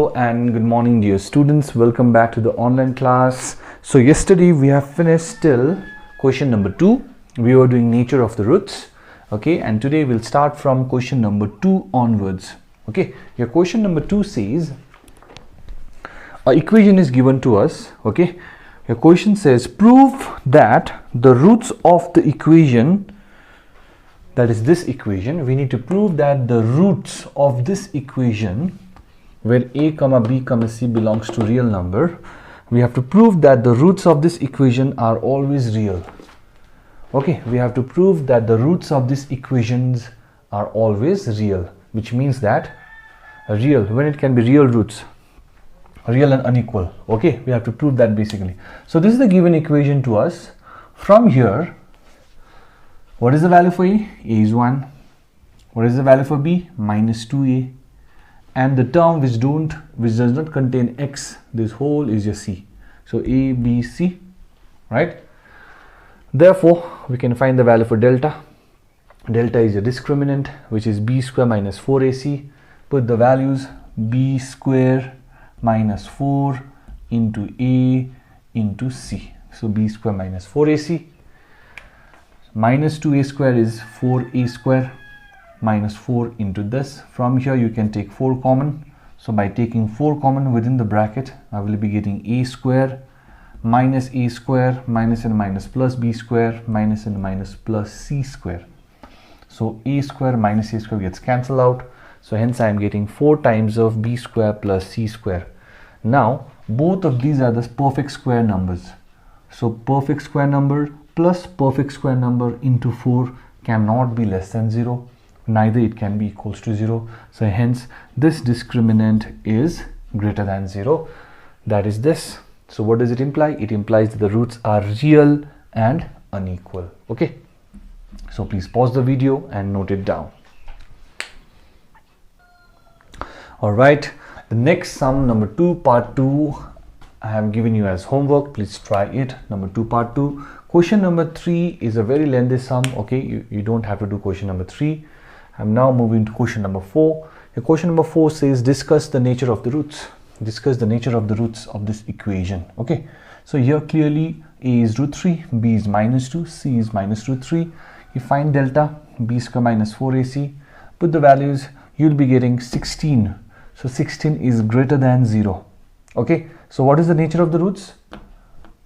And good morning, dear students. Welcome back to the online class. So yesterday we have finished till question number 2. We were doing nature of the roots. Okay, and today we'll start from question number 2 onwards. Okay, your question number 2 says an equation is given to us. Okay, your question says prove that the roots of the equation, that is this equation, we need to prove that the roots of this equation where a comma b comma c belongs to real number, we have to prove that the roots of this equation are always real. Okay, we have to prove that the roots of these equations are always real, which means that real, when it can be real roots, real and unequal. Okay, we have to prove that basically. So this is the given equation to us. From here, what is the value for a? A is 1. What is the value for b? Minus 2a. And the term which does not contain x, this whole is your c. So a, b, c, right? Therefore, we can find the value for delta. Delta is your discriminant, which is b square minus 4ac. Put the values b square minus 4 into a into c. So b square minus 4ac. Minus 2a square is 4a square. Minus 4 into this. From here you can take 4 common. So by taking 4 common within the bracket, I will be getting a square minus a square minus and minus plus b square minus and minus plus c square. So a square minus a square gets cancelled out. So hence I am getting 4 times of b square plus c square. Now both of these are the perfect square numbers. So perfect square number plus perfect square number into 4 cannot be less than 0. Neither it can be equals to 0. So hence this discriminant is greater than 0. That is this. So what does it imply? It implies that the roots are real and unequal. Okay. So please pause the video and note it down. Alright. The next sum, number 2, part 2, I have given you as homework. Please try it. Number 2, part 2. Question number 3 is a very lengthy sum. Okay. You don't have to do question number 3. I'm now moving to question number 4. Your question number 4 says discuss the nature of the roots. Discuss the nature of the roots of this equation. Okay. So here clearly a is root 3, b is minus 2, c is minus root 3. You find delta, b square minus 4ac. Put the values, you'll be getting 16. So 16 is greater than 0. Okay. So what is the nature of the roots?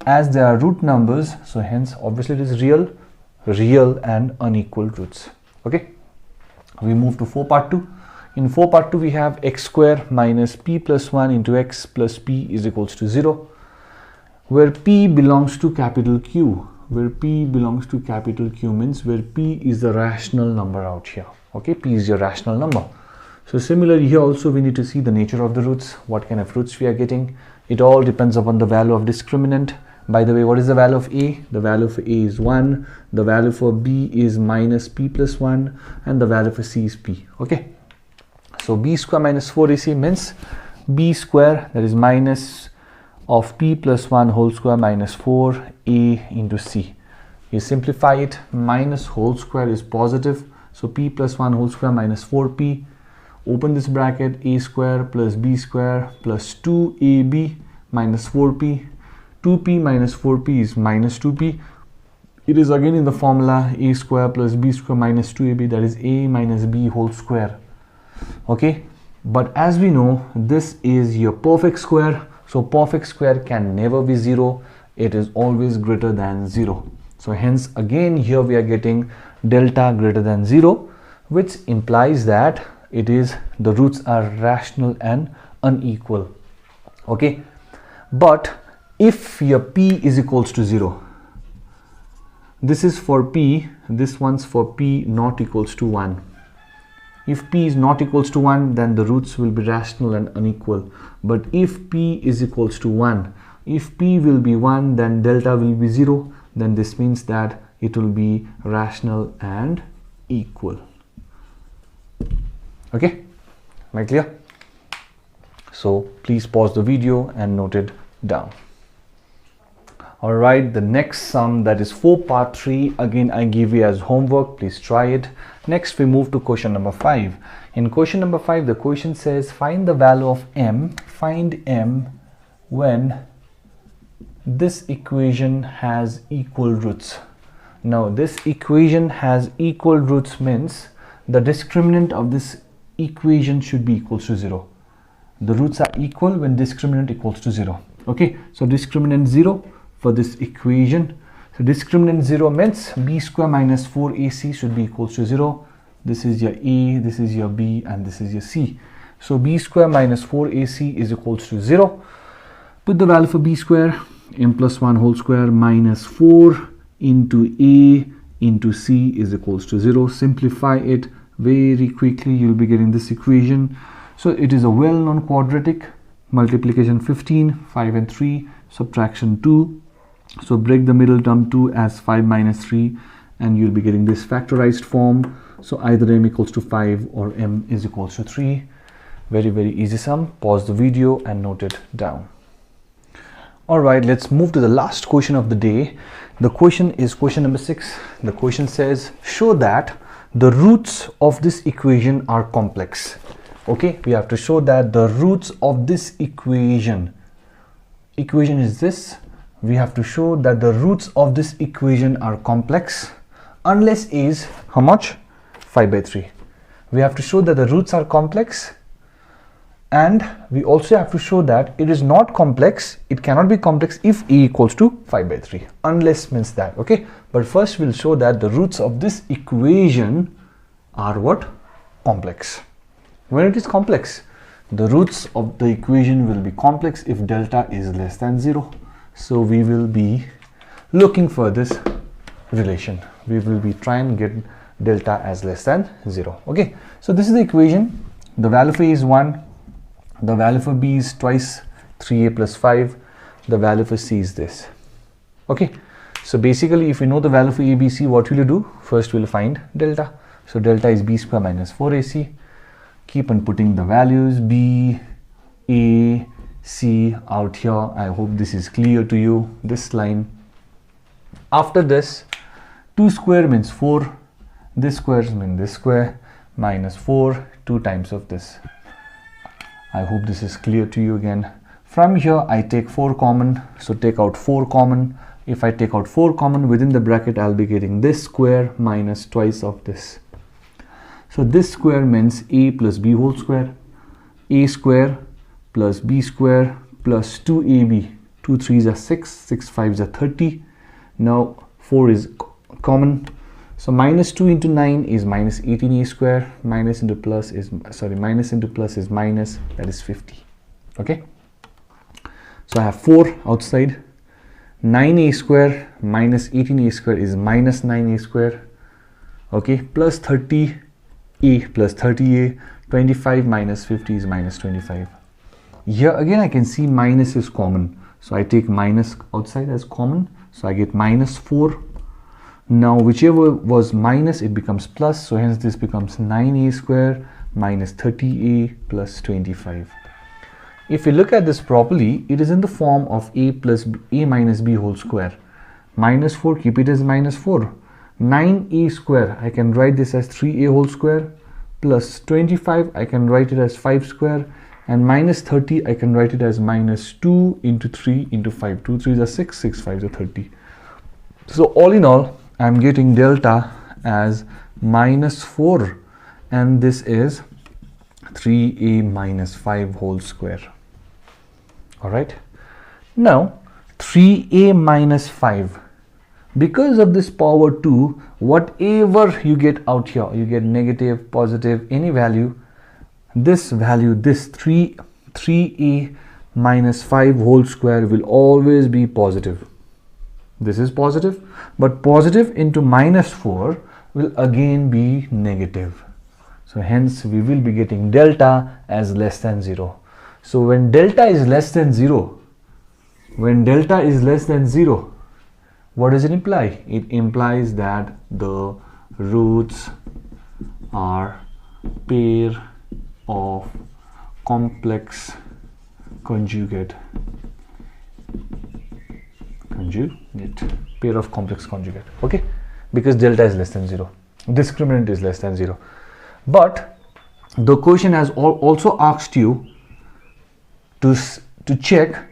As they are root numbers, so hence obviously it is real, and unequal roots. Okay. We move to 4 part 2. In 4 part 2 we have x square minus p plus 1 into x plus p is equals to 0, where p belongs to capital Q. Where p belongs to capital Q means where p is the rational number out here. Okay, p is your rational number. So similarly here also we need to see the nature of the roots, what kind of roots we are getting. It all depends upon the value of discriminant. By the way, what is the value of a? The value for a is 1, the value for b is minus p plus 1, and the value for c is p. Okay, so b square minus 4ac means b square, that is minus of p plus 1 whole square minus 4a into c. You simplify it, minus whole square is positive, so p plus 1 whole square minus 4p. Open this bracket, a square plus b square plus 2ab minus 4p. 2p minus 4p is minus 2p. It is again in the formula a square plus b square minus 2ab, that is a minus b whole square. Okay, but as we know, this is your perfect square. So perfect square can never be 0. It is always greater than 0. So hence again here we are getting delta greater than 0, which implies that it is the roots are rational and unequal. Okay, but if your p is equals to 0, this is for p, this one's for p not equals to 1. If p is not equals to 1, then the roots will be rational and unequal. But if p is equals to 1, if p will be 1, then delta will be 0. Then this means that it will be rational and equal. Okay, am I clear? So please pause the video and note it down. All right, the next sum, that is 4 part 3, again I give you as homework, please try it. Next we move to question number 5. In question number 5, the question says find the value of m, find m when this equation has equal roots. Now this equation has equal roots means the discriminant of this equation should be equals to 0. The roots are equal when discriminant equals to 0. Okay, so discriminant 0 for this equation. So discriminant 0 means b square minus 4ac should be equals to 0. This is your a, this is your b, and this is your c. So b square minus 4ac is equals to 0. Put the value for b square, m plus 1 whole square minus 4 into a into c is equals to 0. Simplify it very quickly, you'll be getting this equation. So it is a well-known quadratic. Multiplication 15, 5 and 3, subtraction 2. So break the middle term 2 as 5 minus 3, and you'll be getting this factorized form. So either m equals to 5 or m is equals to 3. Very, very easy sum. Pause the video and note it down. All right, let's move to the last question of the day. The question is question number 6. The question says show that the roots of this equation are complex. Okay, we have to show that the roots of this equation is this. We have to show that the roots of this equation are complex unless is how much? 5 by 3. We have to show that the roots are complex, and we also have to show that it is not complex, it cannot be complex if a equals to 5 by 3. Unless means that, okay? But first we'll show that the roots of this equation are what? Complex. When it is complex, the roots of the equation will be complex if delta is less than 0. So we will be looking for this relation. We will be trying to get delta as less than 0. Okay, so this is the equation. The value for a is 1. The value for b is twice 3a plus 5. The value for c is this. Okay, so basically if we know the value for a, b, c, what will you do? First we'll find delta. So delta is b square minus 4ac. Keep on putting the values b, a, c out here. I hope this is clear to you, this line. After this, 2 square means 4. This square means this square, minus 4, 2 times of this. I hope this is clear to you again. From here I take 4 common, so take out 4 common. If I take out 4 common within the bracket, I'll be getting this square minus twice of this. So this square means a plus b whole square, a square plus b square plus 2ab. 2 3s are 6, 6 5s are 30. Now 4 is common. So minus 2 into 9 is minus 18a square. Minus into plus is minus, that is 50. Okay. So I have 4 outside. 9a square minus 18a square is minus 9a square. Okay, plus 30a plus 30a. 25 minus 50 is minus 25. Here again I can see minus is common, so I take minus outside as common, so I get minus 4. Now whichever was minus, it becomes plus, so hence this becomes 9a square minus 30a plus 25. If you look at this properly, it is in the form of a plus a minus b whole square. Minus 4, keep it as minus 4. 9a square, I can write this as 3a whole square, plus 25, I can write it as 5 square, and minus 30, I can write it as minus 2 into 3 into 5. 2 3s are 6, 6 5s are 30. So all in all, I'm getting delta as minus 4, and this is 3a minus 5 whole square. All right. Now 3a minus 5. Because of this power 2, whatever you get out here, you get negative, positive, any value, this value, this 3a minus 5 whole square will always be positive. This is positive, but positive into minus 4 will again be negative. So hence we will be getting delta as less than 0. So when delta is less than 0, what does it imply? It implies that the roots are pair of complex conjugate conjugate, pair of complex conjugate, okay, because delta is less than 0, discriminant is less than 0. But the question has also asked you to check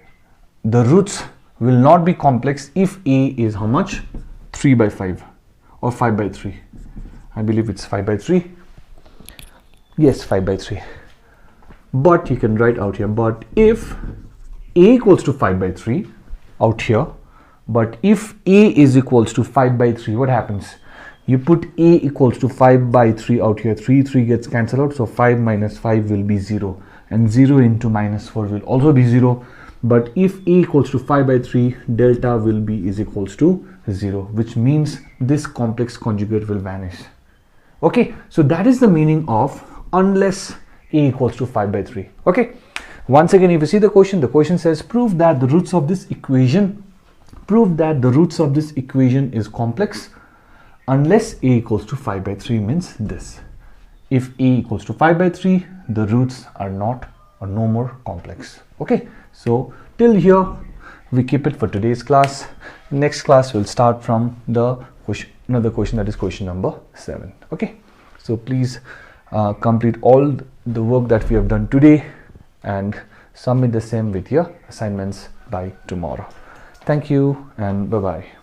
the roots will not be complex if a is how much? 3 by 5 or 5 by 3. I believe it's 5 by 3. Yes, 5 by 3. But you can write out here, but if a equals to 5 by 3 out here, but if a is equals to 5 by 3, what happens? You put a equals to 5 by 3 out here, 3 gets cancelled out, so 5 minus 5 will be 0, and 0 into minus 4 will also be 0. But if a equals to 5 by 3, delta will be is equals to 0, which means this complex conjugate will vanish. Okay, so that is the meaning of unless a equals to 5 by 3. Okay, once again, if you see the question says prove that the roots of this equation is complex unless a equals to 5 by 3 means this. If a equals to 5 by 3, the roots are not or no more complex. Okay, so till here we keep it for today's class. Next class we'll start from the question, another question, that is question number 7. Okay, so please complete all the work that we have done today and submit the same with your assignments by tomorrow. Thank you and bye bye.